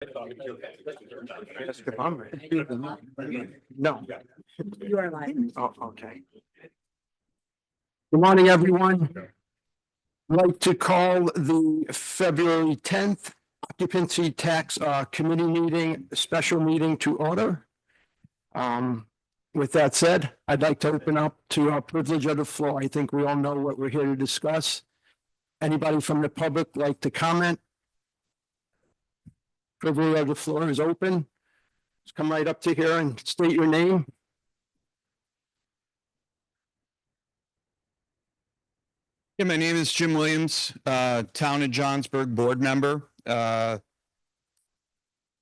Yes, if I'm ready. No. You are live. Oh, okay. Good morning, everyone. I'd like to call the February 10th Occupancy Tax Committee meeting, special meeting to order. With that said, I'd like to open up to our privilege of the floor. I think we all know what we're here to discuss. Anybody from the public like to comment? Privilege of the floor is open. Just come right up to here and state your name. Yeah, my name is Jim Williams, Town of Johnsburg board member. I've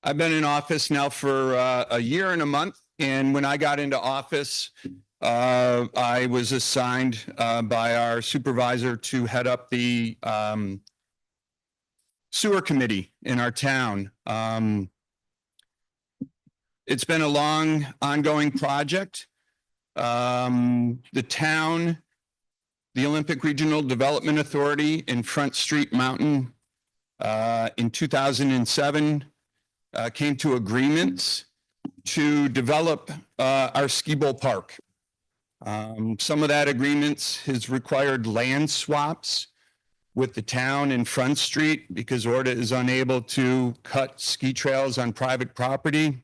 been in office now for a year and a month. And when I got into office, I was assigned by our supervisor to head up the sewer committee in our town. It's been a long ongoing project. The town, the Olympic Regional Development Authority in Front Street Mountain in 2007 came to agreements to develop our ski bowl park. Some of that agreements has required land swaps with the town in Front Street because ORDA is unable to cut ski trails on private property.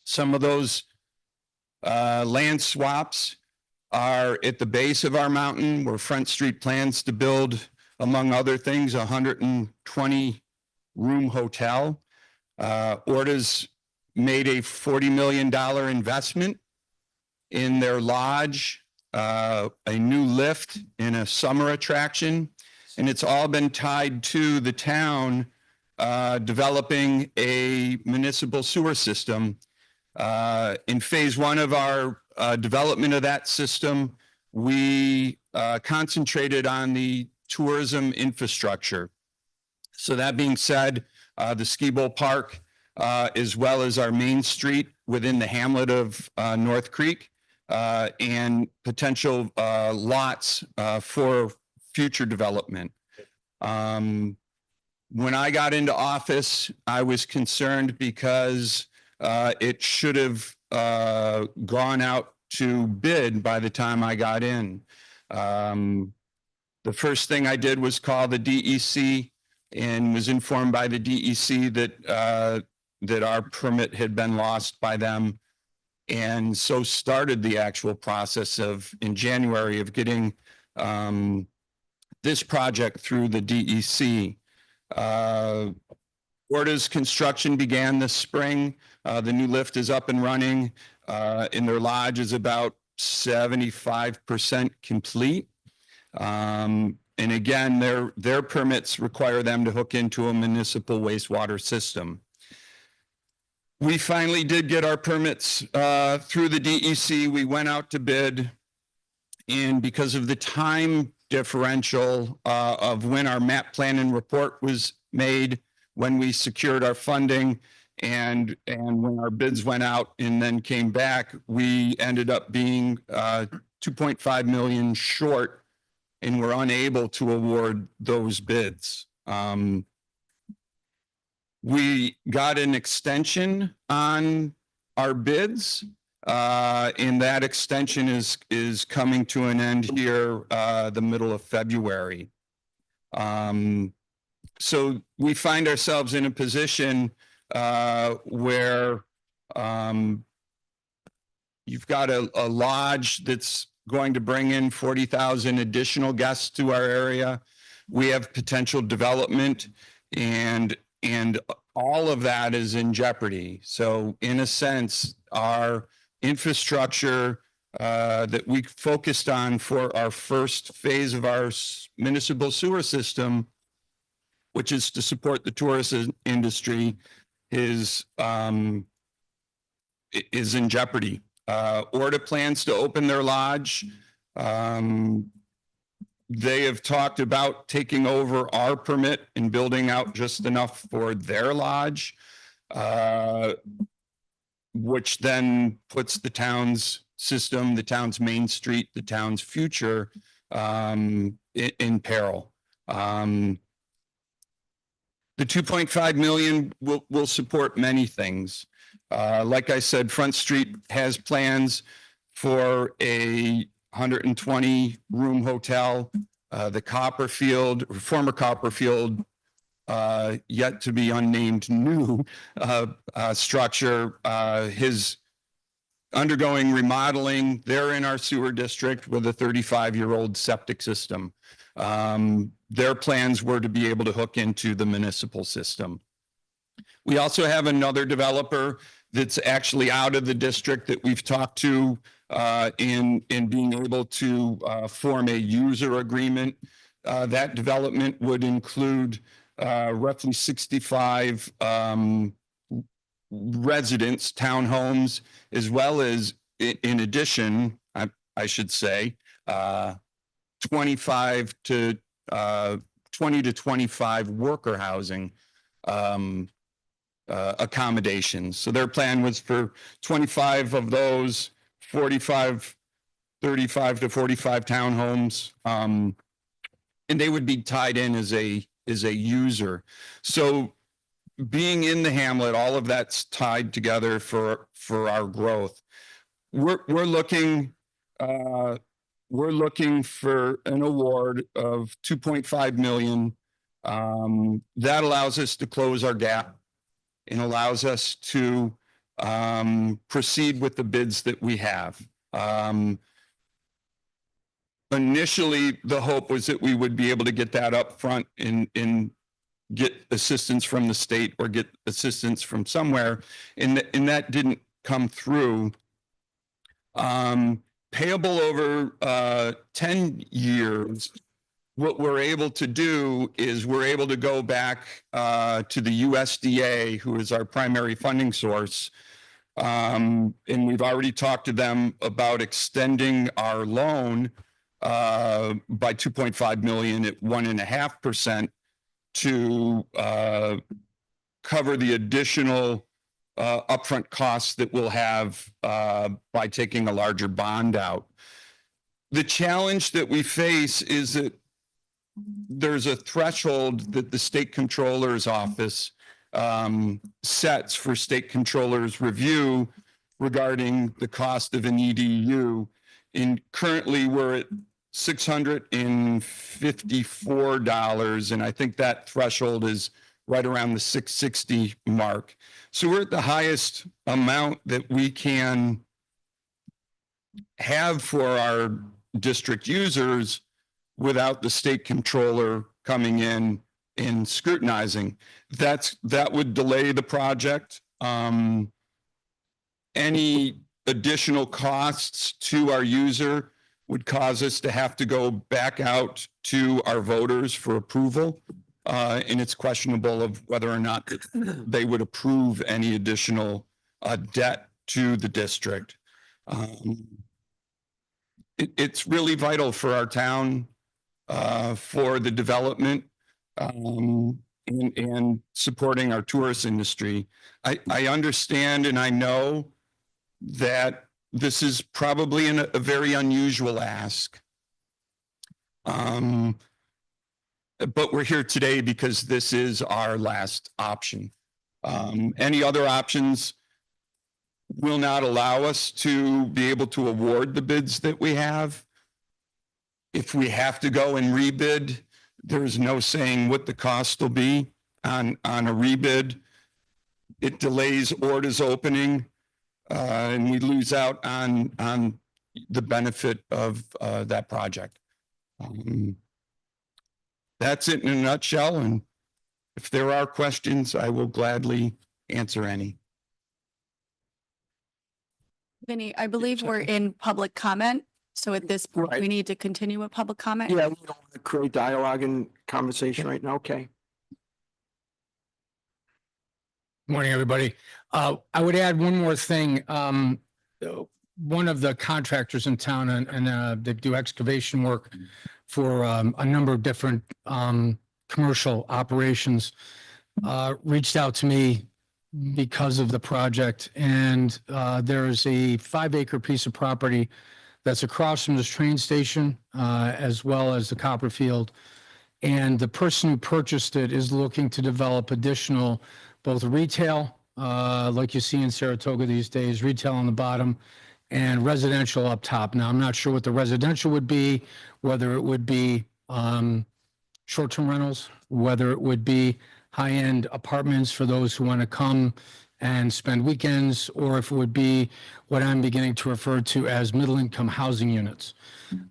Some of those land swaps are at the base of our mountain where Front Street plans to build, among other things, a 120-room hotel. ORDA's made a $40 million investment in their lodge, a new lift, and a summer attraction. And it's all been tied to the town developing a municipal sewer system. In phase one of our development of that system, we concentrated on the tourism infrastructure. So that being said, the ski bowl park, as well as our main street within the hamlet of North Creek, and potential lots for future development. When I got into office, I was concerned because it should have gone out to bid by the time I got in. The first thing I did was call the DEC and was informed by the DEC that our permit had been lost by them. And so started the actual process in January of getting this project through the DEC. ORDA's construction began this spring. The new lift is up and running, and their lodge is about 75% complete. And again, their permits require them to hook into a municipal wastewater system. We finally did get our permits through the DEC. We went out to bid, and because of the time differential of when our map plan and report was made, when we secured our funding, and when our bids went out and then came back, we ended up being 2.5 million short, and were unable to award those bids. We got an extension on our bids, and that extension is coming to an end here the middle of February. So we find ourselves in a position where you've got a lodge that's going to bring in 40,000 additional guests to our area. We have potential development, and all of that is in jeopardy. So in a sense, our infrastructure that we focused on for our first phase of our municipal sewer system, which is to support the tourism industry, is in jeopardy. ORDA plans to open their lodge. They have talked about taking over our permit and building out just enough for their lodge, which then puts the town's system, the town's main street, the town's future in peril. The 2.5 million will support many things. Like I said, Front Street has plans for a 120 room hotel. The former Copperfield, yet to be unnamed new structure, his undergoing remodeling. They're in our sewer district with a 35-year-old septic system. Their plans were to be able to hook into the municipal system. We also have another developer that's actually out of the district that we've talked to in being able to form a user agreement. That development would include roughly 65 residents, townhomes, as well as, in addition, I should say, 20 to 25 worker housing accommodations. So their plan was for 25 of those, 35 to 45 townhomes, and they would be tied in as a user. So being in the hamlet, all of that's tied together for our growth. We're looking for an award of 2.5 million. That allows us to close our gap and allows us to proceed with the bids that we have. Initially, the hope was that we would be able to get that up front and get assistance from the state or get assistance from somewhere, and that didn't come through. Payable over 10 years, what we're able to do is we're able to go back to the USDA, who is our primary funding source, and we've already talked to them about extending our loan by 2.5 million at 1.5% to cover the additional upfront costs that we'll have by taking a larger bond out. The challenge that we face is that there's a threshold that the state controller's office sets for state controller's review regarding the cost of an EDU. And currently we're at $654, and I think that threshold is right around the 660 mark. So we're at the highest amount that we can have for our district users without the state controller coming in and scrutinizing. That would delay the project. Any additional costs to our user would cause us to have to go back out to our voters for approval. And it's questionable of whether or not they would approve any additional debt to the district. It's really vital for our town, for the development, and supporting our tourist industry. I understand and I know that this is probably a very unusual ask. But we're here today because this is our last option. Any other options will not allow us to be able to award the bids that we have. If we have to go and rebid, there's no saying what the cost will be on a rebid. It delays ORDA's opening, and we lose out on the benefit of that project. That's it in a nutshell, and if there are questions, I will gladly answer any. Vinny, I believe we're in public comment. So at this point, Right. we need to continue with public comment. Yeah, we don't want to create dialogue and conversation right now. Okay. Morning, everybody. I would add one more thing. One of the contractors in town and they do excavation work for a number of different commercial operations, reached out to me because of the project. And there's a 5-acre piece of property that's across from this train station, as well as the Copperfield. And the person who purchased it is looking to develop additional, both retail, like you see in Saratoga these days, retail on the bottom, and residential up top. Now, I'm not sure what the residential would be, whether it would be short-term rentals, whether it would be high-end apartments for those who want to come and spend weekends, or if it would be what I'm beginning to refer to as middle-income housing units.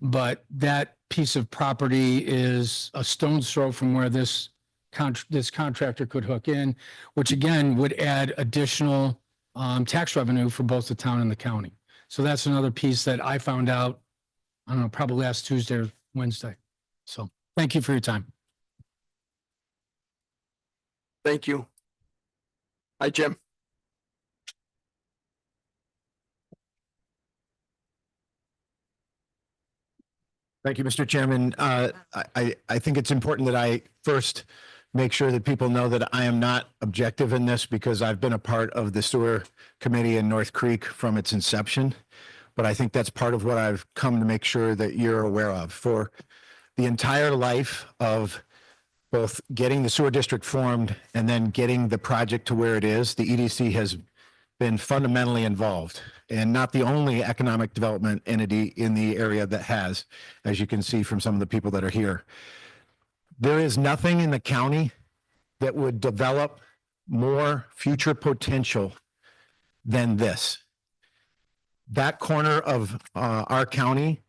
But that piece of property is a stone's throw from where this contractor could hook in, which again would add additional tax revenue for both the town and the county. So that's another piece that I found out, I don't know, probably last Tuesday or Wednesday. So thank you for your time. Thank you. Hi, Jim. Thank you, Mr. Chairman. I think it's important that I first make sure that people know that I am not objective in this because I've been a part of the sewer committee in North Creek from its inception. But I think that's part of what I've come to make sure that you're aware of. For the entire life of both getting the sewer district formed and then getting the project to where it is, the EDC has been fundamentally involved, and not the only economic development entity in the area that has, as you can see from some of the people that are here. There is nothing in the county that would develop more future potential than this. That corner of our county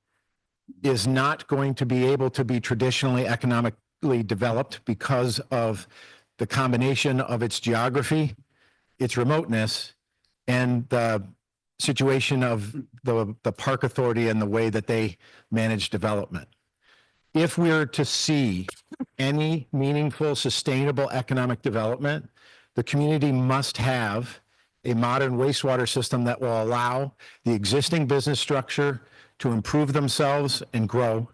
is not going to be able to be traditionally economically developed because of the combination of its geography, its remoteness, and the situation of the park authority and the way that they manage development. If we're to see any meaningful, sustainable economic development, the community must have a modern wastewater system that will allow the existing business structure to improve themselves and grow,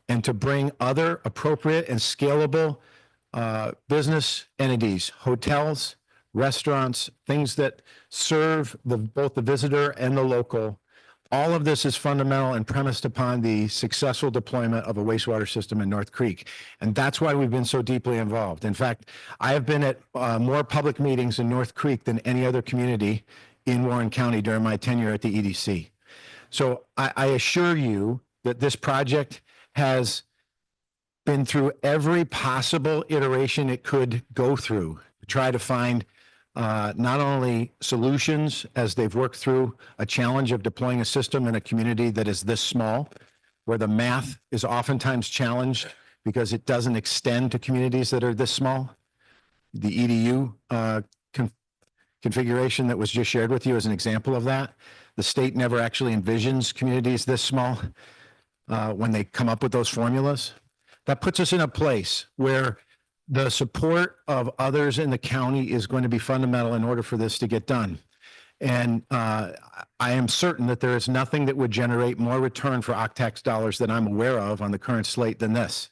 and to bring other appropriate and scalable business entities, hotels, restaurants, things that serve both the visitor and the local. All of this is fundamental and premised upon the successful deployment of a wastewater system in North Creek. And that's why we've been so deeply involved. In fact, I have been at more public meetings in North Creek than any other community in Warren County during my tenure at the EDC. So I assure you that this project has been through every possible iteration it could go through to try to find not only solutions as they've worked through a challenge of deploying a system in a community that is this small, where the math is oftentimes challenged because it doesn't extend to communities that are this small. The EDU configuration that was just shared with you is an example of that. The state never actually envisions communities this small when they come up with those formulas. That puts us in a place where the support of others in the county is going to be fundamental in order for this to get done. And I am certain that there is nothing that would generate more return for OCTAX dollars that I'm aware of on the current slate than this.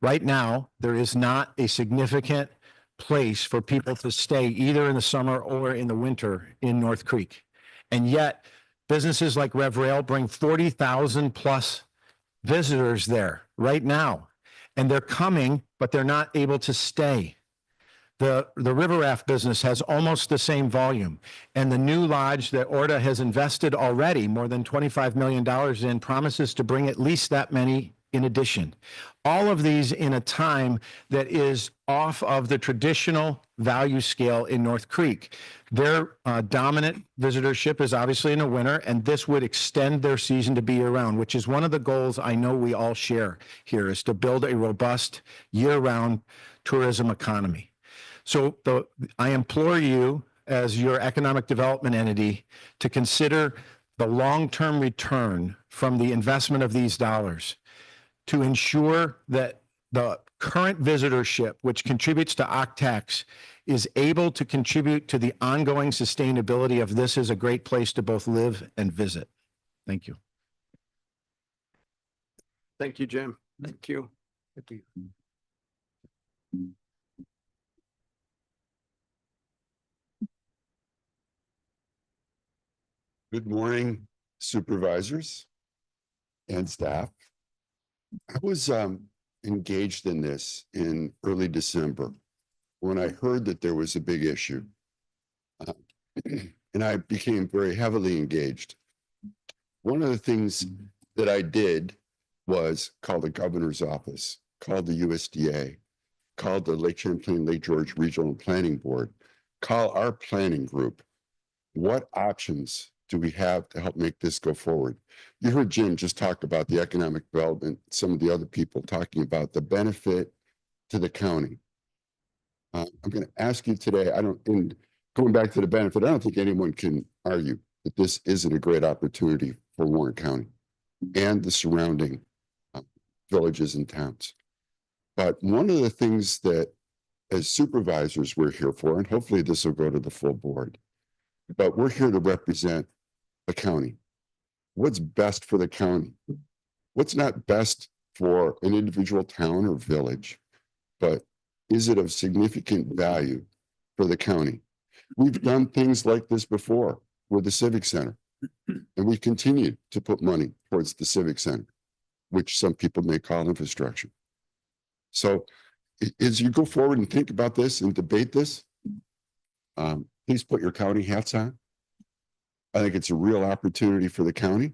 Right now, there is not a significant place for people to stay either in the summer or in the winter in North Creek. And yet businesses like RevRail bring 40,000 plus visitors there right now. And they're coming, but they're not able to stay. The river raft business has almost the same volume. And the new lodge that Orta has invested already more than $25 million in promises to bring at least that many in addition. All of these in a time that is off of the traditional value scale in North Creek. Their dominant visitorship is obviously in the winter, and this would extend their season to be year-round, which is one of the goals I know we all share here, is to build a robust year-round tourism economy. So I implore you, as your economic development entity, to consider the long-term return from the investment of these dollars to ensure that the current visitorship, which contributes to OCTAX, is able to contribute to the ongoing sustainability of this as a great place to both live and visit. Thank you. Thank you, Jim. Thank you. Thank you. Good morning, supervisors and staff. I was engaged in this in early December when I heard that there was a big issue. And I became very heavily engaged. One of the things that I did was call the governor's office, call the USDA, call the Lake Champlain, Lake George Regional Planning Board, call our planning group. What options do we have to help make this go forward? You heard Jim just talk about the economic development, some of the other people talking about the benefit to the county. I'm going to ask you today, and going back to the benefit, I don't think anyone can argue that this isn't a great opportunity for Warren County and the surrounding villages and towns. But one of the things that as supervisors we're here for, and hopefully this will go to the full board, but we're here to represent the county. What's best for the county? What's not best for an individual town or village, but is it of significant value for the county? We've done things like this before with the Civic Center, and we continue to put money towards the Civic Center, which some people may call infrastructure. So as you go forward and think about this and debate this, please put your county hats on. I think it's a real opportunity for the county,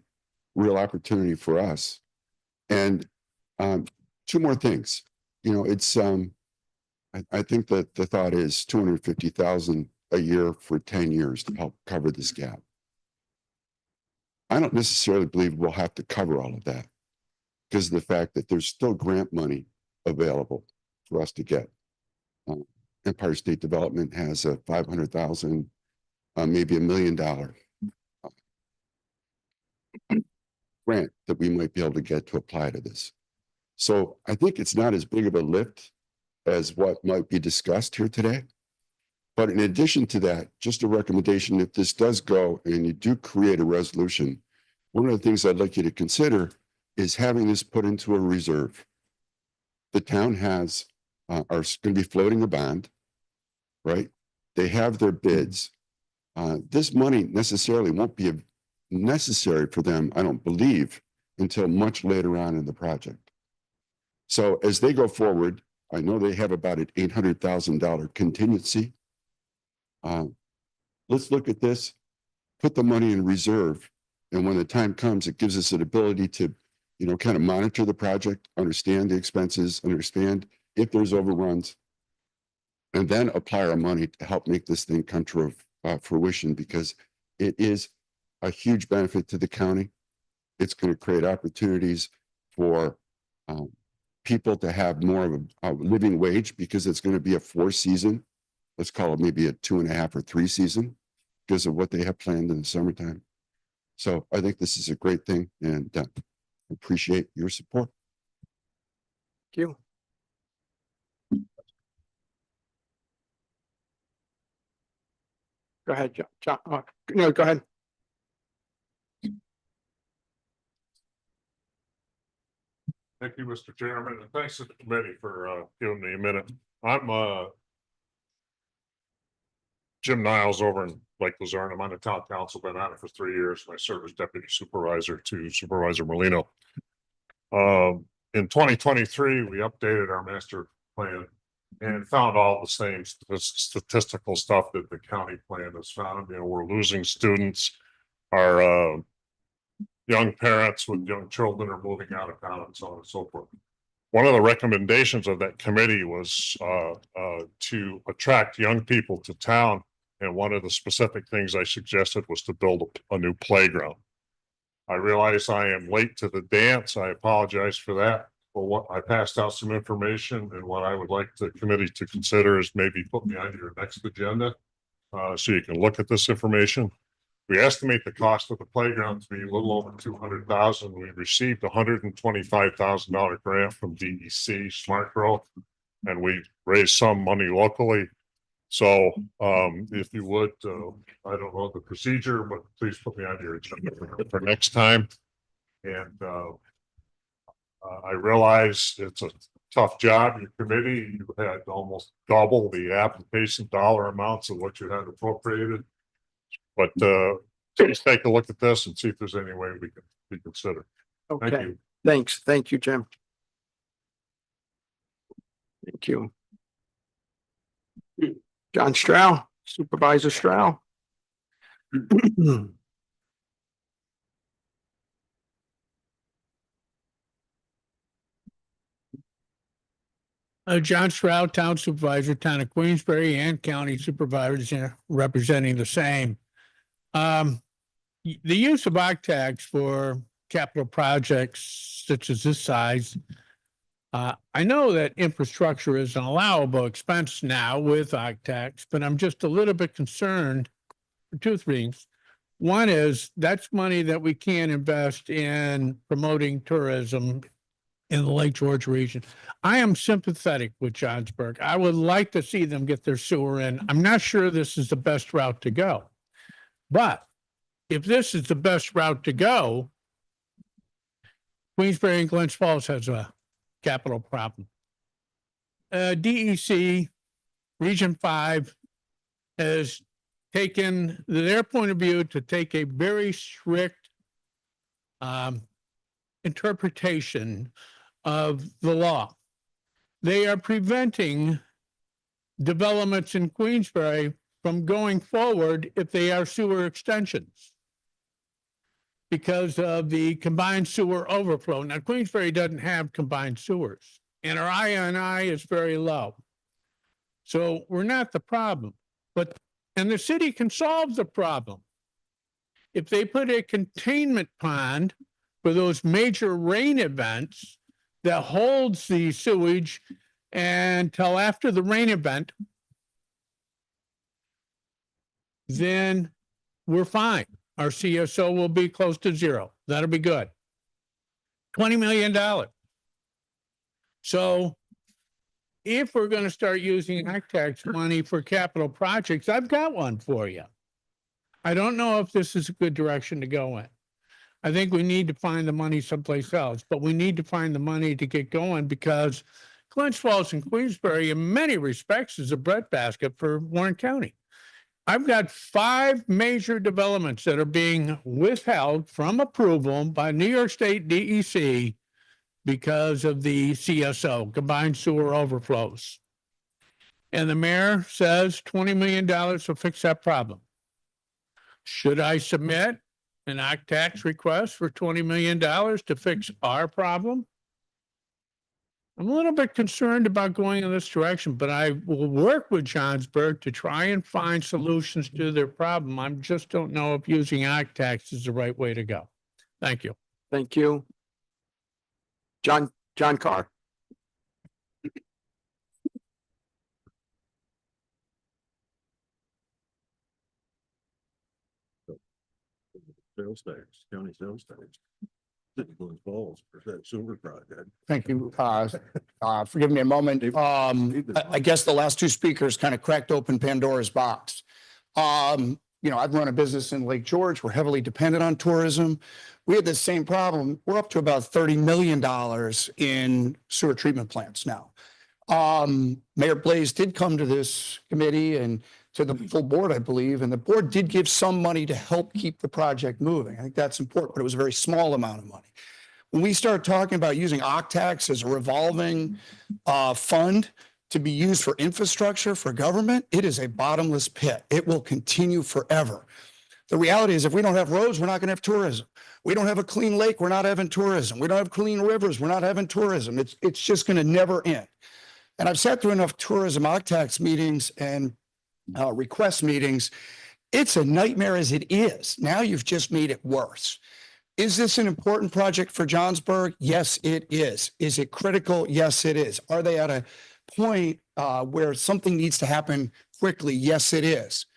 real opportunity for us. And two more things. You know, it's I think that the thought is 250,000 a year for 10 years to help cover this gap. I don't necessarily believe we'll have to cover all of that because of the fact that there's still grant money available for us to get. Empire State Development has a 500,000, maybe $1 million grant that we might be able to get to apply to this. So I think it's not as big of a lift as what might be discussed here today. But in addition to that, just a recommendation, if this does go and you do create a resolution, one of the things I'd like you to consider is having this put into a reserve. The town has, are going to be floating a bond, right? They have their bids. This money necessarily won't be necessary for them, I don't believe, until much later on in the project. So as they go forward, I know they have about an $800,000 contingency. Let's look at this, put the money in reserve. And when the time comes, it gives us an ability to, you know, kind of monitor the project, understand the expenses, understand if there's overruns, and then apply our money to help make this thing come to fruition, because it is a huge benefit to the county. It's going to create opportunities for people to have more of a living wage, because it's going to be a 4-season, let's call it maybe a 2.5 or 3 season, because of what they have planned in the summertime. So I think this is a great thing, and appreciate your support. Thank you. Go ahead, John. No, go ahead. Thank you, Mr. Chairman, and thanks to the committee for giving me a minute. I'm Jim Niles over in Lake Luzerne. I'm on the town council, been on it for 3 years, and I serve as deputy supervisor to Supervisor Molino. In 2023, we updated our master plan and found all the same statistical stuff that the county plan has found. You know, we're losing students. Our young parents with young children are moving out of town, and so on and so forth. One of the recommendations of that committee was to attract young people to town. And one of the specific things I suggested was to build a new playground. I realize I am late to the dance. I apologize for that. But what I passed out some information, and what I would like the committee to consider is maybe put me on your next agenda so you can look at this information. We estimate the cost of the playground to be a little over $200,000. We received $125,000 grant from DEC Smart Growth, and we raised some money locally. So if you would, I don't know the procedure, but please put me on your agenda for next time. And I realize it's a tough job. Your committee, you had almost double the application dollar amounts of what you had appropriated. But please take a look at this and see if there's any way we can consider. Okay. Thank you. Thanks. Thank you, Jim. Thank you. John Stroud, Supervisor Stroud. John Stroud, Town Supervisor, Town of Queensbury, and County Supervisors representing the same. The use of OCTAX for capital projects such as this size, I know that infrastructure is an allowable expense now with OCTAX, but I'm just a little bit concerned for two things. One is that's money that we can invest in promoting tourism in the Lake George region. I am sympathetic with Johnsburg. I would like to see them get their sewer in. I'm not sure this is the best route to go. But if this is the best route to go, Queensbury and Glens Falls has a capital problem. DEC Region 5 has taken their point of view to take a very strict interpretation of the law. They are preventing developments in Queensbury from going forward if they are sewer extensions because of the combined sewer overflow. Now, Queensbury doesn't have combined sewers, and our INI is very low. So we're not the problem, and the city can solve the problem. If they put a containment pond for those major rain events that holds the sewage until after the rain event, then we're fine. Our CSO will be close to zero. That'll be good. $20 million. So if we're going to start using OCTAX money for capital projects, I've got one for you. I don't know if this is a good direction to go in. I think we need to find the money someplace else, but we need to find the money to get going because Glens Falls and Queensbury, in many respects, is a breadbasket for Warren County. I've got 5 major developments that are being withheld from approval by New York State DEC because of the CSO, combined sewer overflows. And the mayor says $20 million will fix that problem. Should I submit an OCTAX request for $20 million to fix our problem? I'm a little bit concerned about going in this direction, but I will work with Johnsburg to try and find solutions to their problem. I just don't know if using OCTAX is the right way to go. Thank you. Thank you. John Carr. Sales tax, county sales tax. Glens Falls for that sewer project. Thank you. Forgive me a moment. I guess the last two speakers kind of cracked open Pandora's box. I've run a business in Lake George. We're heavily dependent on tourism. We had the same problem. We're up to about $30 million in sewer treatment plants now. Mayor Blaze did come to this committee and to the full board, I believe, and the board did give some money to help keep the project moving. I think that's important, but it was a very small amount of money. When we start talking about using OCTAX as a revolving fund to be used for infrastructure for government, it is a bottomless pit. It will continue forever. The reality is if we don't have roads, we're not going to have tourism. We don't have a clean lake, we're not having tourism. We don't have clean rivers, we're not having tourism. It's just going to never end. And I've sat through enough tourism OCTAX meetings and request meetings. It's a nightmare as it is. Now you've just made it worse. Is this an important project for Johnsburg? Yes, it is. Is it critical? Yes, it is. Are they at a point where something needs to happen quickly? Yes, it is.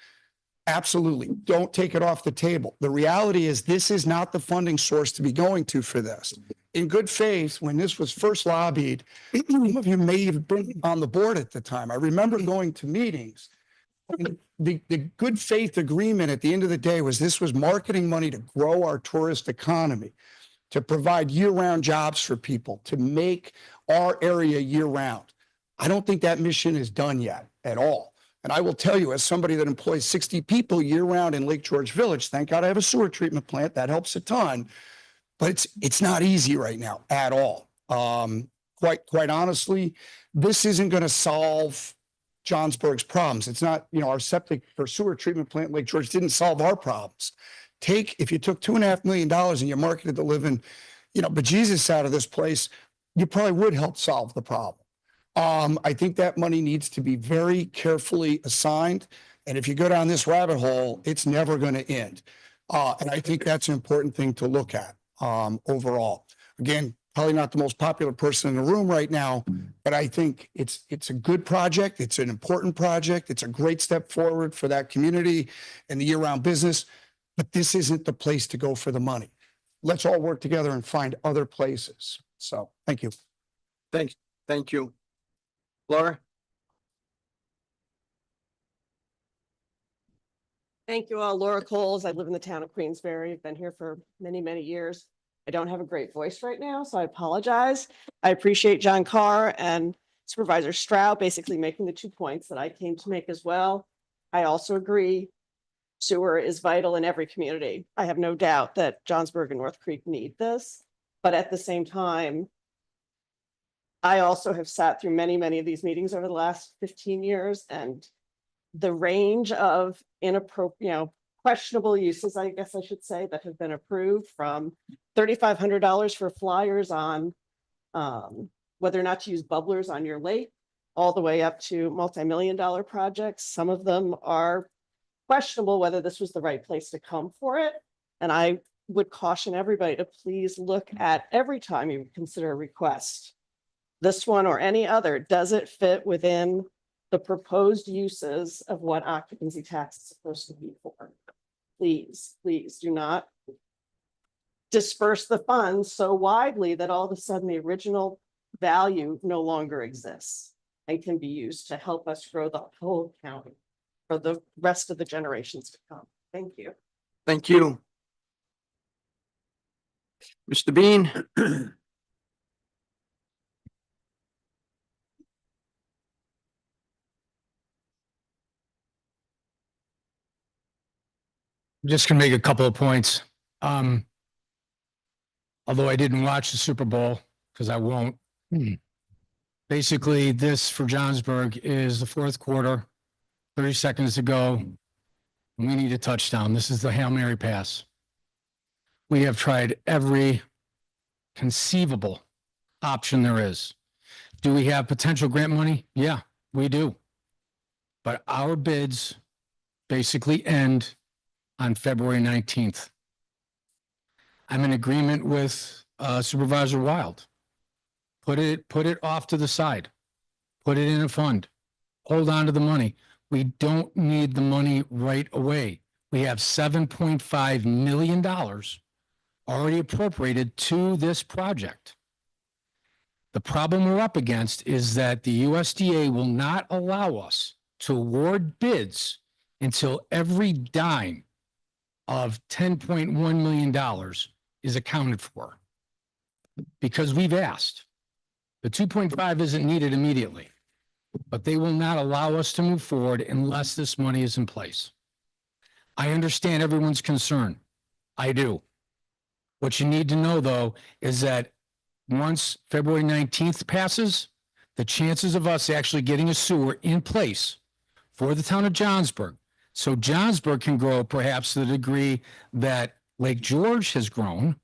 Absolutely. Don't take it off the table. The reality is this is not the funding source to be going to for this. In good faith, when this was first lobbied, some of you may have been on the board at the time. I remember going to meetings. The good faith agreement at the end of the day was this was marketing money to grow our tourist economy, to provide year-round jobs for people, to make our area year-round. I don't think that mission is done yet at all. And I will tell you, as somebody that employs 60 people year-round in Lake George Village, thank God I have a sewer treatment plant. That helps a ton. But it's not easy right now at all. quite honestly, this isn't going to solve Johnsburg's problems. It's not, our septic or sewer treatment plant, Lake George, didn't solve our problems. If you took $2.5 million and you marketed the living, bejesus out of this place, you probably would help solve the problem. I think that money needs to be very carefully assigned. And if you go down this rabbit hole, it's never going to end. And I think that's an important thing to look at overall. Again, probably not the most popular person in the room right now, but I think it's a good project. It's an important project. It's a great step forward for that community and the year-round business. But this isn't the place to go for the money. Let's all work together and find other places. So, thank you. Thank you. Laura? Thank you all. Laura Coles. I live in the town of Queensbury. I've been here for many, many years. I don't have a great voice right now, so I apologize. I appreciate John Carr and Supervisor Stroud basically making the 2 points that I came to make as well. I also agree sewer is vital in every community. I have no doubt that Johnsburg and North Creek need this, but at the same time, I also have sat through many, many of these meetings over the last 15 years, and the range of inappropriate, questionable uses, I guess I should say, that have been approved, from $3,500 for flyers on whether or not to use bubblers on your lake, all the way up to multi-million-dollar projects. Some of them are questionable whether this was the right place to come for it. And I would caution everybody to please look at, every time you consider a request, this one or any other, does it fit within the proposed uses of what occupancy tax is supposed to be for? Please, please do not disperse the funds so widely that all of a sudden the original value no longer exists and can be used to help us grow the whole county for the rest of the generations to come. Thank you. Thank you. Mr. Bean? I'm just gonna make a couple of points. Although I didn't watch the Super Bowl, because I won't. Basically, this for Johnsburg is the fourth quarter, 30 seconds to go. We need a touchdown. This is the Hail Mary pass. We have tried every conceivable option there is. Do we have potential grant money? Yeah, we do. But our bids basically end on February 19th. I'm in agreement with Supervisor Wild. Put it off to the side. Put it in a fund. Hold on to the money. We don't need the money right away. We have $7.5 million already appropriated to this project. The problem we're up against is that the USDA will not allow us to award bids until every dime of $10.1 million is accounted for. Because we've asked. The 2.5 isn't needed immediately, but they will not allow us to move forward unless this money is in place. I understand everyone's concern. I do. What you need to know, though, is that once February 19th passes, the chances of us actually getting a sewer in place for the town of Johnsburg, so Johnsburg can grow perhaps to the degree that Lake George has grown,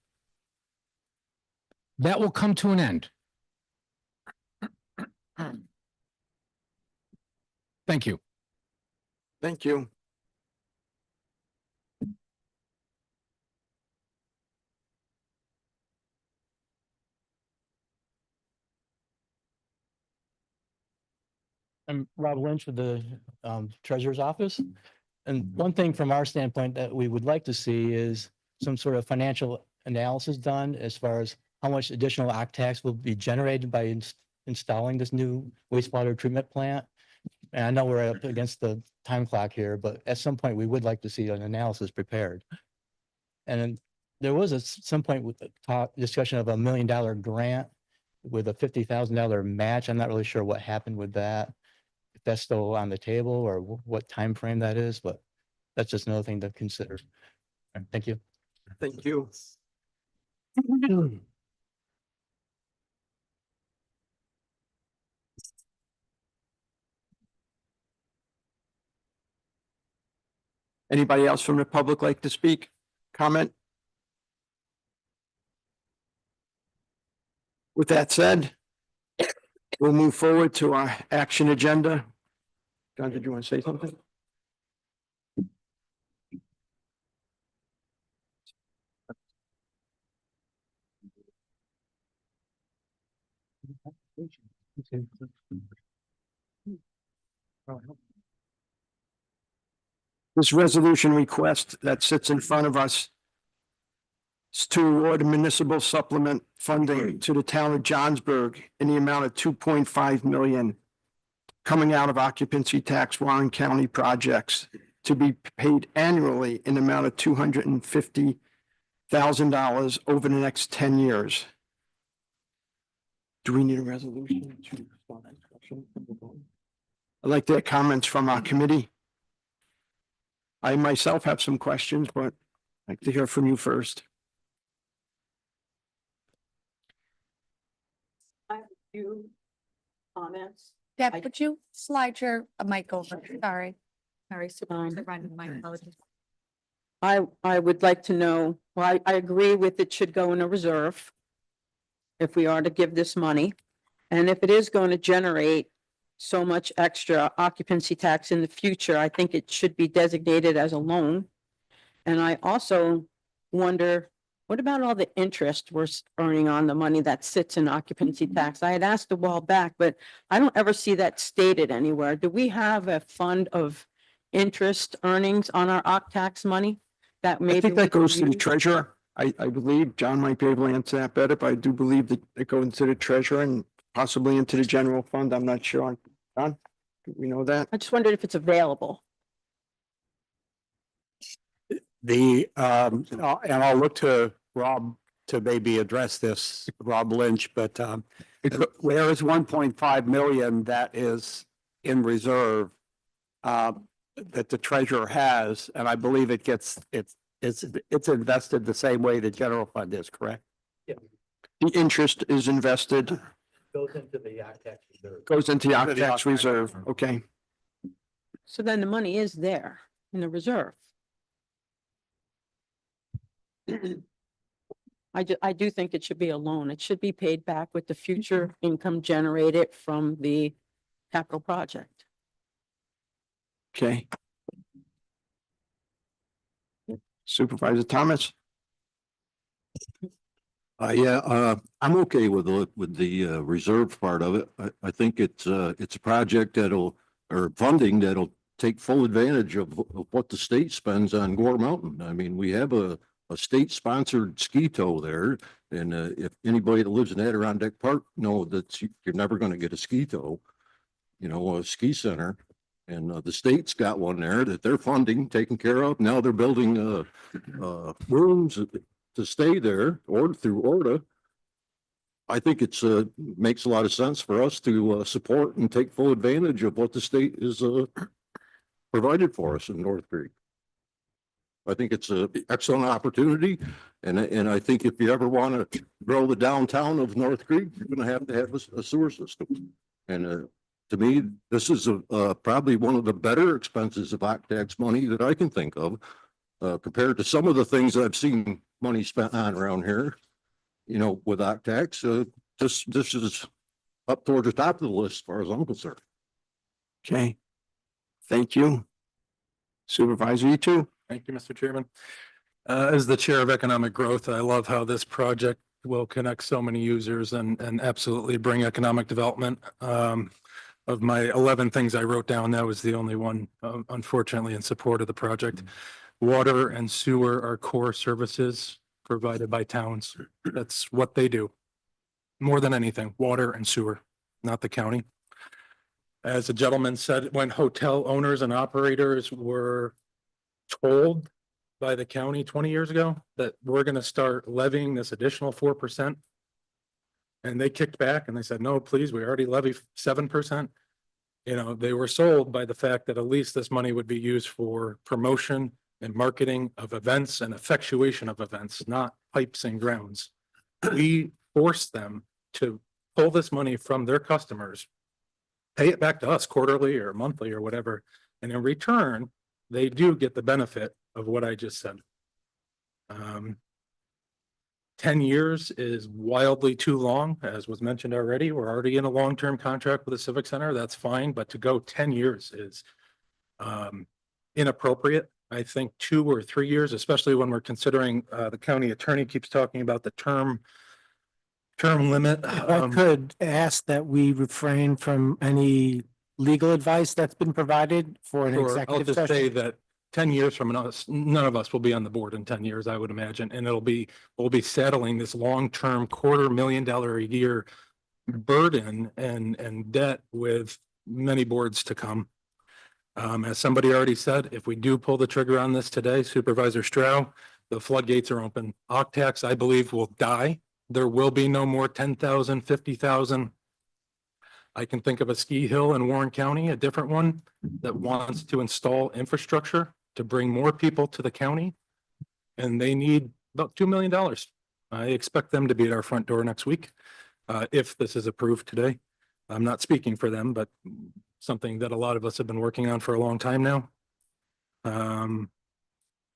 that will come to an end. Thank you. Thank you. I'm Rob Lynch with the Treasurer's Office. And one thing from our standpoint that we would like to see is some sort of financial analysis done as far as how much additional tax will be generated by installing this new wastewater treatment plant. And I know we're up against the time clock here, but at some point we would like to see an analysis prepared. And then there was at some point with the discussion of $1 million grant with a $50,000 match. I'm not really sure what happened with that. If that's still on the table or what time frame that is, but that's just another thing to consider. Thank you. Thank you. Anybody else from the public like to speak? Comment? With that said, we'll move forward to our action agenda. John, did you want to say something? This resolution request that sits in front of us is to award municipal supplement funding to the town of Johnsburg in the amount of 2.5 million coming out of occupancy tax Warren County projects to be paid annually in the amount of $250,000 over the next 10 years. Do we need a resolution? I'd like to have comments from our committee. I myself have some questions, but I'd like to hear from you first. I have a few comments. Deb, would you slide your mic over? Sorry. Sorry, Supervisor Ryan, my apologies. I would like to know, well, I agree with it should go in a reserve if we are to give this money. And if it is going to generate so much extra occupancy tax in the future, I think it should be designated as a loan. And I also wonder, what about all the interest we're earning on the money that sits in occupancy tax? I had asked a while back, but I don't ever see that stated anywhere. Do we have a fund of interest earnings on our OCC tax money? That I maybe think we that can goes to the use? treasurer. I believe John might be able to answer that better, but I do believe that it goes into the treasurer and possibly into the general fund. I'm not sure. John, do we know that? I just wondered if it's available. And I'll look to Rob to maybe address this, Rob Lynch, but there is 1.5 million that is in reserve that the treasurer has, and I believe it's invested the same way the general fund is, correct? The interest is invested, Goes into the tax reserve. goes into the occ tax reserve. Okay. So then the money is there in the reserve. I do think it should be a loan. It should be paid back with the future income generated from the capital project. Okay. Supervisor Thomas? I'm okay with the reserve part of it. I think it's a project or funding that'll take full advantage of what the state spends on Gore Mountain. I mean, we have a state-sponsored ski tow there. And if anybody that lives in Adirondack Park know that you're never going to get a ski tow, a ski center. And the state's got one there that they're funding, taking care of. Now they're building rooms to stay there or through ORDA. I think it's makes a lot of sense for us to support and take full advantage of what the state is provided for us in North Creek. I think it's an excellent opportunity, and I think if you ever want to grow the downtown of North Creek, you're going to have a sewer system. And to me, this is probably one of the better expenses of OCC tax money that I can think of, compared to some of the things I've seen money spent on around here. With OCC tax, this is up towards the top of the list as far as I'm concerned. Okay. Thank you. Supervisor, you too. Thank you, Mr. Chairman. As the Chair of Economic Growth, I love how this project will connect so many users and absolutely bring economic development. Of my 11 things I wrote down, that was the only one, unfortunately, in support of the project. Water and sewer are core services provided by towns. That's what they do. More than anything, water and sewer, not the county. As the gentleman said, when hotel owners and operators were told by the county 20 years ago that we're going to start levying this additional 4%. And they kicked back and they said, no, please, we already levy 7%. They were sold by the fact that at least this money would be used for promotion and marketing of events and effectuation of events, not pipes and grounds. We forced them to pull this money from their customers, pay it back to us quarterly or monthly or whatever. And in return, they do get the benefit of what I just said. 10 years is wildly too long, as was mentioned already. We're already in a long-term contract with the Civic Center. That's fine, but to go 10 years is inappropriate. I think 2 or 3 years, especially when we're considering the county attorney keeps talking about the term limit. I could ask that we refrain from any legal advice that's been provided for an Sure, I'll executive just say session. that 10 years from now, none of us will be on the board in 10 years, I would imagine, and we'll be settling this long-term $250,000 a year burden and debt with many boards to come. As somebody already said, if we do pull the trigger on this today, Supervisor Stroh, the floodgates are open. Octax, I believe, will die. There will be no more 10,000, 50,000. I can think of a ski hill in Warren County, a different one that wants to install infrastructure to bring more people to the county. And they need about $2 million. I expect them to be at our front door next week, if this is approved today. I'm not speaking for them, but something that a lot of us have been working on for a long time now.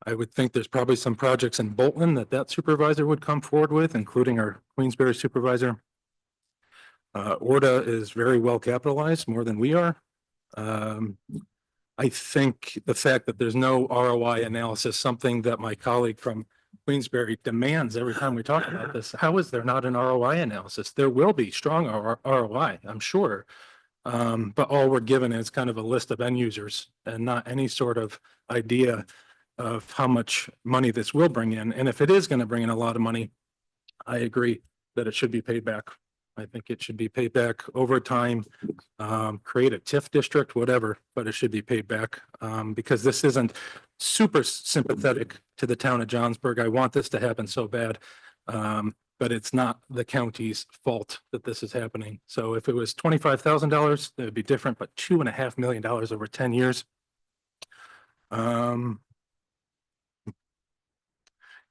I would think there's probably some projects in Bolton that supervisor would come forward with, including our Queensbury supervisor. Orta is very well capitalized, more than we are. I think the fact that there's no ROI analysis, something that my colleague from Queensbury demands every time we talk about this. How is there not an ROI analysis? There will be strong ROI, I'm sure. But all we're given is kind of a list of end users and not any sort of idea of how much money this will bring in. And if it is going to bring in a lot of money, I agree that it should be paid back. I think it should be paid back over time, create a TIF district, whatever, but it should be paid back because this isn't super sympathetic to the town of Johnsburg. I want this to happen so bad, but it's not the county's fault that this is happening. So if it was $25,000, it would be different, but $2.5 million over 10 years.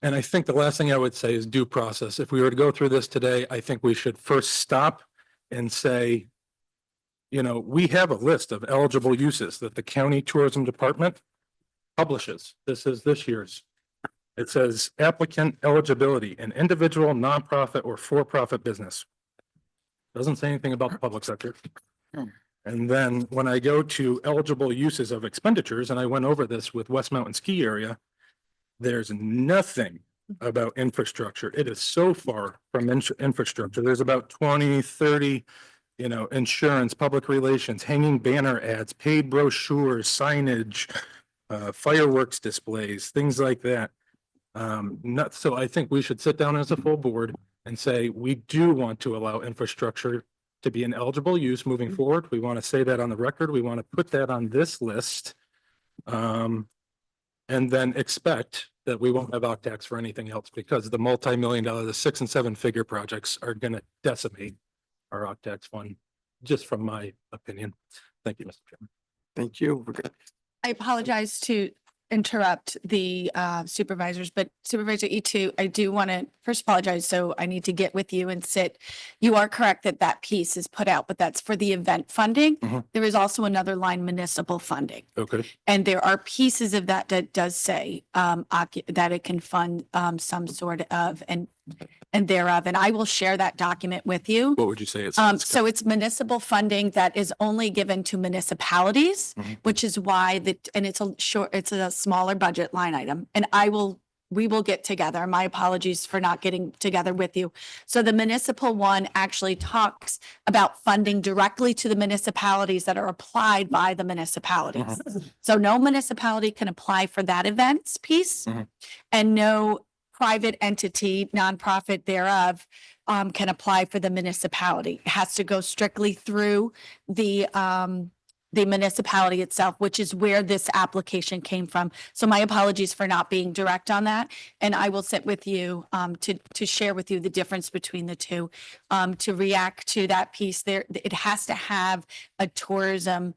And I think the last thing I would say is due process. If we were to go through this today, I think we should first stop and say, you know, we have a list of eligible uses that the county tourism department publishes. This is this year's. It says applicant eligibility, an individual, nonprofit, or for-profit business. Doesn't say anything about the public sector. And then when I go to eligible uses of expenditures, and I went over this with West Mountain Ski Area, there's nothing about infrastructure. It is so far from infrastructure. There's about 20, 30, you know, insurance, public relations, hanging banner ads, paid brochures, signage, fireworks displays, things like that. So I think we should sit down as a full board and say, we do want to allow infrastructure to be an eligible use moving forward. We want to say that on the record. We want to put that on this list. And then expect that we won't have Octax for anything else because the multi-million-dollar, the 6- and 7-figure projects are going to decimate our Octax fund, just from my opinion. Thank you, Mr. Chairman. Thank you. I apologize to interrupt the supervisors, but Supervisor E2, I do want to first apologize. So I need to get with you and sit. You are correct that that piece is put out, but that's for the event funding. There is also another line, municipal funding. Okay. And there are pieces of that that does say that it can fund some sort of and thereof. And I will share that document with you. What would you say? So it's municipal funding that is only given to municipalities, which is why and it's a smaller budget line item. And we will get together. My apologies for not getting together with you. So the municipal one actually talks about funding directly to the municipalities that are applied by the municipalities. So no municipality can apply for that events piece and no private entity, nonprofit thereof, can apply for the municipality. It has to go strictly through the municipality itself, which is where this application came from. So my apologies for not being direct on that. And I will sit with you to share with you the difference between the two. To react to that piece there, it has to have a tourism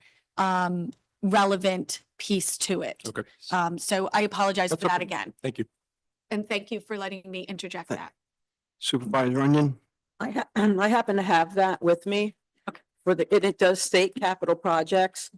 relevant piece to it. Okay. So I apologize That's for that okay. again. Thank you. And thank you for letting me interject that. Supervisor Onion? I happen to have that with me. Okay. And it does state capital projects.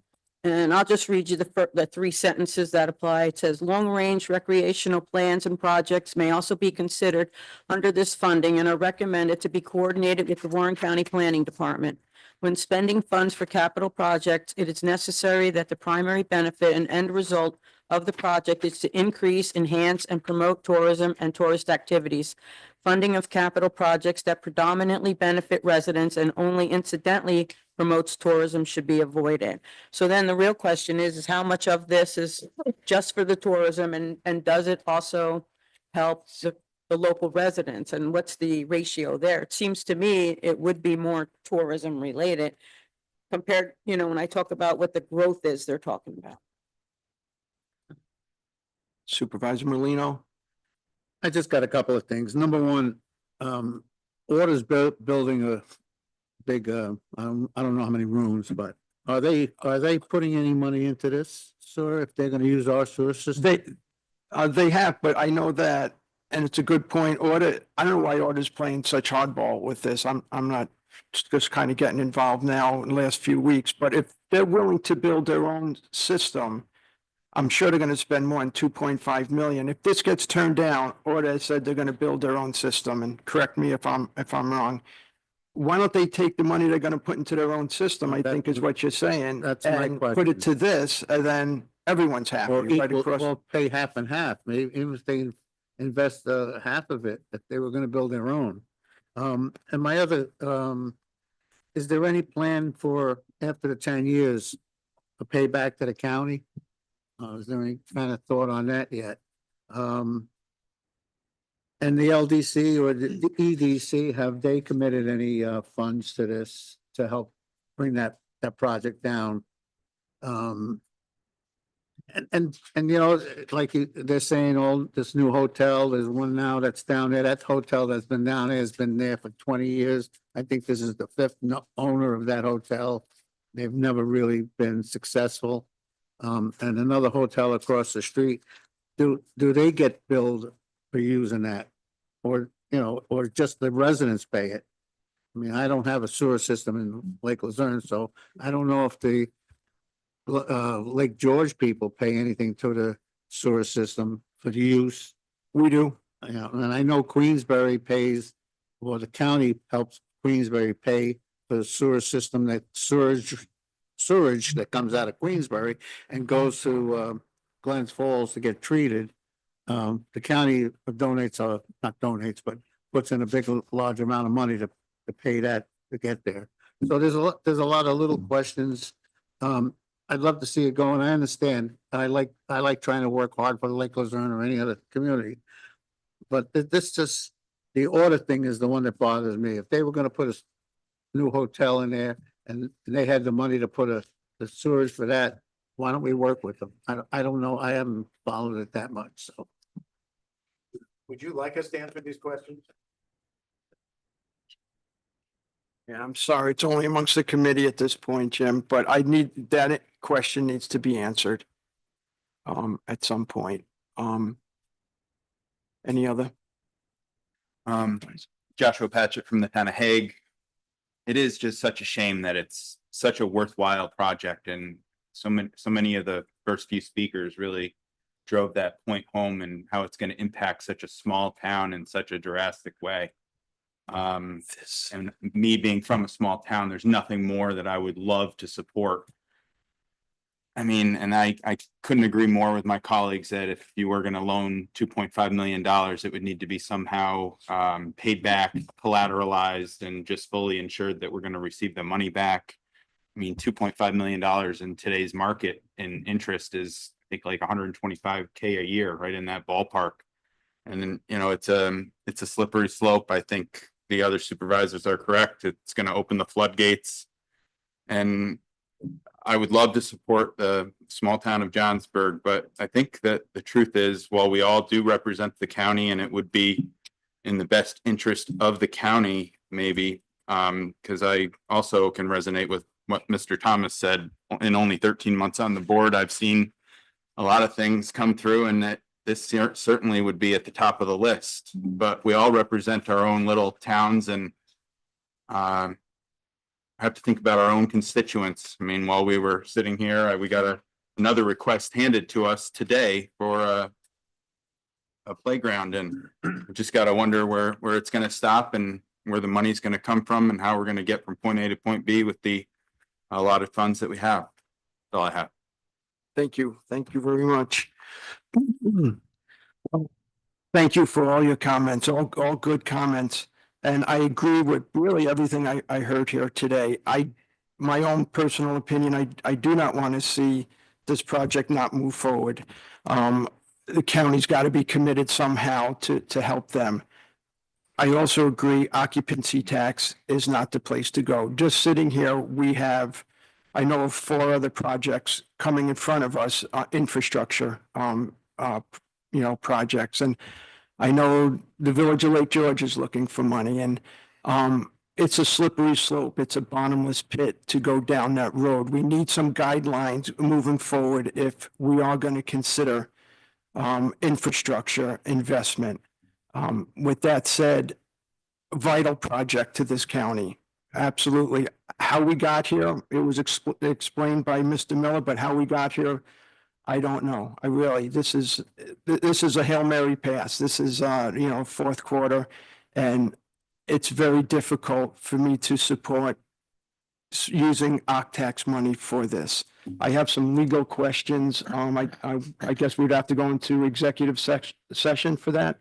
And I'll just read you the three sentences that apply. It says, long-range recreational plans and projects may also be considered under this funding and are recommended to be coordinated with the Warren County Planning Department. When spending funds for capital projects, it is necessary that the primary benefit and end result of the project is to increase, enhance, and promote tourism and tourist activities. Funding of capital projects that predominantly benefit residents and only incidentally promotes tourism should be avoided. So then the real question is how much of this is just for the tourism and does it also help the local residents? And what's the ratio there? It seems to me it would be more tourism related compared, when I talk about what the growth is they're talking about. Supervisor Merlino? I just got a couple of things. Number one, Order's building a big, I don't know how many rooms, but are they putting any money into this, sir, if they're gonna use our sewer system? They have, but I know that, and it's a good point, Order, I don't know why Order's playing such hardball with this. I'm not just kind of getting involved now in the last few weeks, but if they're willing to build their own system, I'm sure they're gonna spend more than 2.5 million. If this gets turned down, Order said they're gonna build their own system, and correct me if I'm wrong. Why don't they take the money they're gonna put into their own system, I think is what you're saying. That's my and Put question. it to this, and then everyone's happy, Or right equal, across. or pay half and half, maybe even if they invest half of it, if they were gonna build their own. And my other, is there any plan for after the 10 years, a payback to the county? Is there any kind of thought on that yet? And the LDC or the EDC, have they committed any funds to this to help bring that project down? And like they're saying, oh, this new hotel, there's one now that's down there. That hotel that's been down there has been there for 20 years. I think this is the fifth owner of that hotel. They've never really been successful. And another hotel across the street, do they get billed for using that? Or, or just the residents pay it? I mean, I don't have a sewer system in Lake Luzerne, so I don't know if the Lake George people pay anything to the sewer system for the use. We do. And I know Queensbury pays, well, the county helps Queensbury pay for the sewer system, that sewage that comes out of Queensbury and goes to Glens Falls to get treated. The county donates, not donates, but puts in a big, large amount of money to pay that to get there. So there's a lot of little questions. I'd love to see it going. I understand. I like trying to work hard for Lake Luzerne or any other community. But the order thing is the one that bothers me. If they were gonna put a new hotel in there and they had the money to put the sewage for that, why don't we work with them? I don't know. I haven't followed it that much, so. Would you like us to answer these questions? Yeah, I'm sorry, it's only amongst the committee at this point, Jim, but that question needs to be answered at some point. Any other? Joshua Patchett from the town of Hague. It is just such a shame that it's such a worthwhile project, and so many of the first few speakers really drove that point home and how it's going to impact such a small town in such a drastic way. And me being from a small town, there's nothing more that I would love to support. I mean, and I couldn't agree more with my colleagues that if you were going to loan $2.5 million, it would need to be somehow paid back, collateralized, and just fully ensured that we're going to receive the money back. I mean, $2.5 million in today's market in interest is, I think, like $125K a year, right in that ballpark. And then, it's a slippery slope. I think the other supervisors are correct. It's going to open the floodgates. And I would love to support the small town of Johnsburg, but I think that the truth is, while we all do represent the county and it would be in the best interest of the county, maybe, because I also can resonate with what Mr. Thomas said. In only 13 months on the board, I've seen a lot of things come through, and that this certainly would be at the top of the list. But we all represent our own little towns, and have to think about our own constituents. I mean, while we were sitting here, we got another request handed to us today for a playground, and we just got to wonder where it's going to stop and where the money's going to come from and how we're going to get from point A to point B with the allotted funds that we have. That's all I have. Thank you. Thank you very much. Well, thank you for all your comments, all good comments. And I agree with really everything I heard here today. My own personal opinion, I do not want to see this project not move forward. The county's got to be committed somehow to help them. I also agree occupancy tax is not the place to go. Just sitting here, I know of 4 other projects coming in front of us, infrastructure, projects. And I know the Village of Lake George is looking for money, and it's a slippery slope. It's a bottomless pit to go down that road. We need some guidelines moving forward if we are going to consider infrastructure investment. With that said, vital project to this county. Absolutely. How we got here, it was explained by Mr. Miller, but how we got here, I don't know. This is a Hail Mary pass. This is, fourth quarter, and it's very difficult for me to support using OCTAX money for this. I have some legal questions. I guess we'd have to go into executive session for that.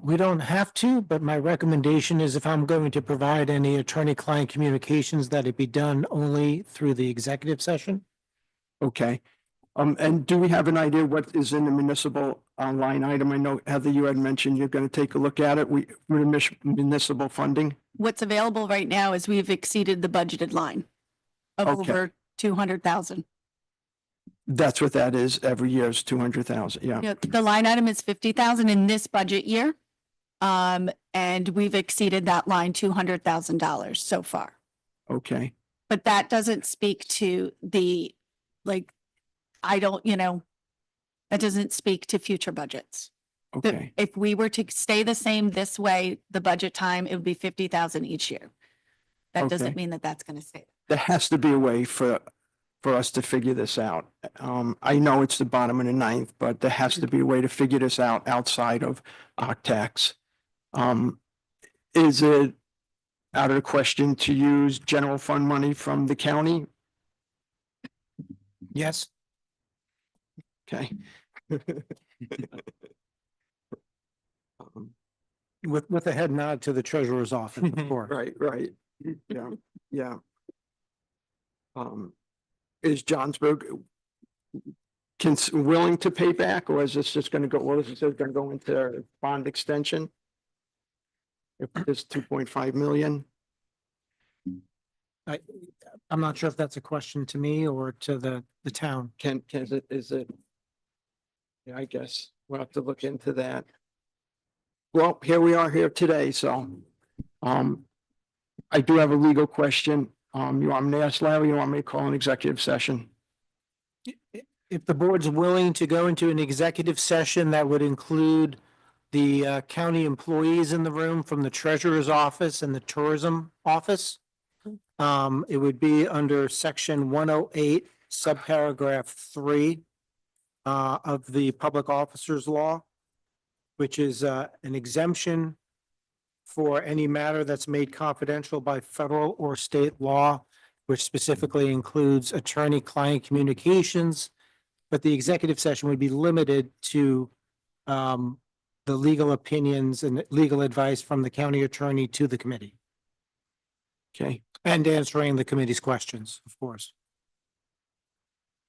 We don't have to, but my recommendation is if I'm going to provide any attorney-client communications, that it be done only through the executive session. Okay. And do we have an idea what is in the municipal line item? I know, Heather, you had mentioned you're going to take a look at it. Municipal funding. What's available right now is we've exceeded the budgeted line of Okay. over 200,000. That's what that is. Every year is 200,000. Yeah. Yeah, the line item is 50,000 in this budget year. And we've exceeded that line $200,000 so far. Okay. But that doesn't speak to that doesn't speak to future budgets. Okay. If we were to stay the same this way, the budget time, it would be 50,000 each year. That doesn't Okay. mean that that's going to stay. There has to be a way for us to figure this out. I know it's the bottom of the ninth, but there has to be a way to figure this out outside of OCTAX. Is it out of the question to use general fund money from the county? Yes. Okay. With a head nod to the treasurer's office, of course. Right. Yeah, yeah. Is Johnsburg willing to pay back, or is this just going to go, what is it, going to go into bond extension? If it's 2.5 million? I'm not sure if that's a question to me or to the town. Is it? Yeah, I guess we'll have to look into that. Well, here we are here today, so, I do have a legal question. You want me to ask Larry, you want me to call an executive session? If the board's willing to go into an executive session, that would include the county employees in the room from the treasurer's office and the tourism office. It would be under section 108, subparagraph 3 of the public officers law, which is an exemption for any matter that's made confidential by federal or state law, which specifically includes attorney-client communications. But the executive session would be limited to the legal opinions and legal advice from the county attorney to the committee. Okay. And answering the committee's questions, of course.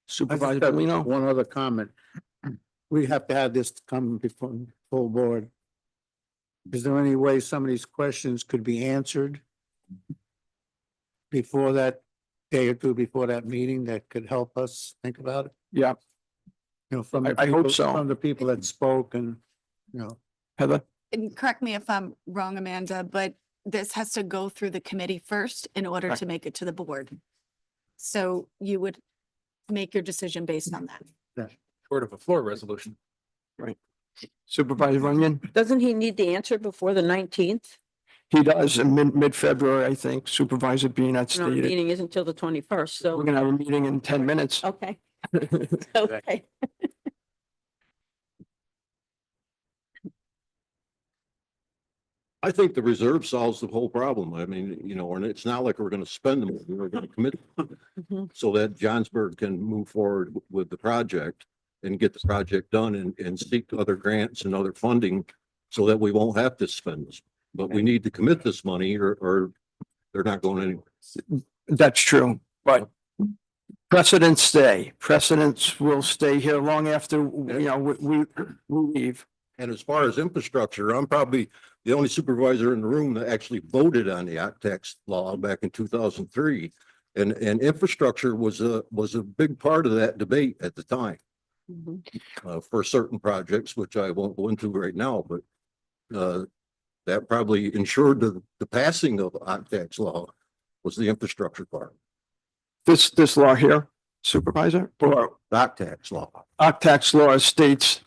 Supervisor Polino? One other comment. We have to have this come before the full board. Is there any way some of these questions could be answered before that day or two before that meeting that could help us think about it? Yeah. From the I hope people- so. From the people that spoke and, Heather? And correct me if I'm wrong, Amanda, but this has to go through the committee first in order to make it to the board. So you would make your decision based on that. Short of a floor resolution. Right. Supervisor Runyon? Doesn't he need the answer before the 19th? He does in mid-February, I think, Supervisor Bean had And our stated. meeting isn't till the 21st, We're so, gonna have a meeting in 10 minutes. okay, okay. I think the reserve solves the whole problem. I mean, you know, and it's not like we're gonna spend them, we're gonna commit Mhm. so that Johnsburg can move forward with the project and get the project done and seek other grants and other funding so that we won't have to spend this. But we need to commit this money or they're not going anywhere. That's true, but precedents stay. Precedents will stay here long after, you know, we leave. And as far as infrastructure, I'm probably the only supervisor in the room that actually voted on the act tax law back in 2003. And infrastructure was a big part of that debate at the time. Mhm. For certain projects, which I won't go into right now, but that probably ensured the passing of act tax law was the infrastructure part. This law here, Supervisor, or Act tax law. tax law states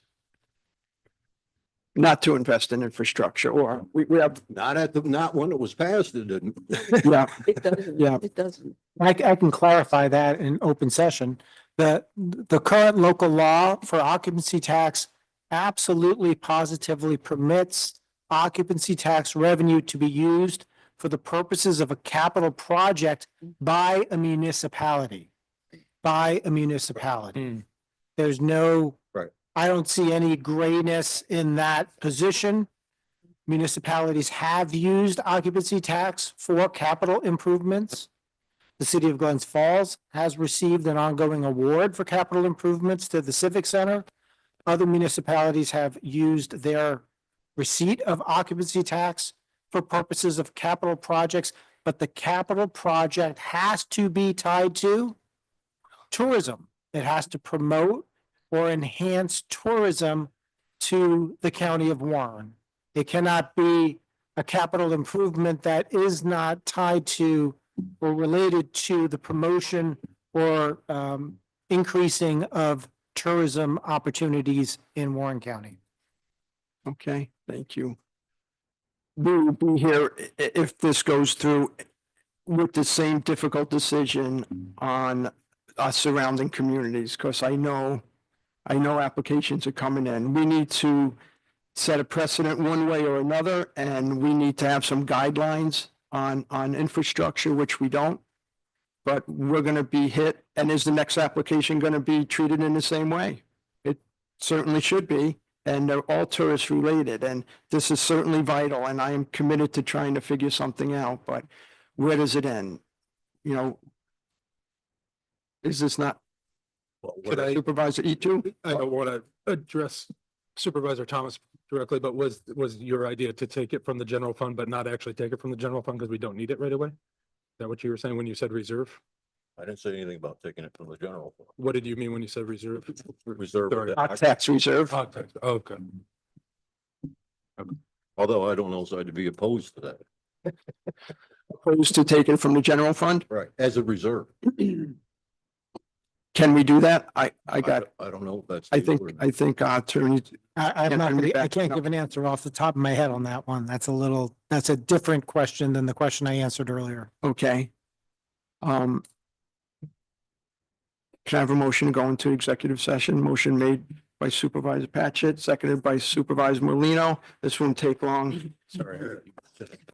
not to invest in infrastructure, or we have, Not when it was passed, it didn't. yeah, It doesn't, Yeah. it doesn't. I can clarify that in open session. The current local law for occupancy tax absolutely positively permits occupancy tax revenue to be used for the purposes of a capital project by a municipality. By a municipality. There's no. Right. I don't see any grayness in that position. Municipalities have used occupancy tax for capital improvements. The city of Glens Falls has received an ongoing award for capital improvements to the Civic Center. Other municipalities have used their receipt of occupancy tax for purposes of capital projects, but the capital project has to be tied to tourism. It has to promote or enhance tourism to the county of Warren. It cannot be a capital improvement that is not tied to or related to the promotion or increasing of tourism opportunities in Warren County. okay, thank you. We will be here if this goes through with the same difficult decision on our surrounding communities, because I know applications are coming in. We need to set a precedent one way or another, and we need to have some guidelines on infrastructure, which we don't. But we're gonna be hit, and is the next application gonna be treated in the same way? It certainly should be, and they're all tourist related, and this is certainly vital, and I am committed to trying to figure something out, but where does it end? You know, is this not Could I, Supervisor E2? I don't want to address Supervisor Thomas directly, but was your idea to take it from the general fund, but not actually take it from the general fund because we don't need it right away? Is that what you were saying when you said reserve? I didn't say anything about taking it from the general fund. What did you mean when you said reserve? Reserve. Sorry. Tax reserve, Okay. Although I don't know if I'd be opposed to that. opposed to taking from the general fund? Right. As a reserve. Can we do that? I don't know if that's. I think attorney, I'm not, Can we I back can't up? give an answer off the top of my head on that one. That's a different question than the question I answered earlier. okay. Can I have a motion to go into executive session? Motion made by Supervisor Patchett, seconded by Supervisor Molino. This won't take long. Sorry.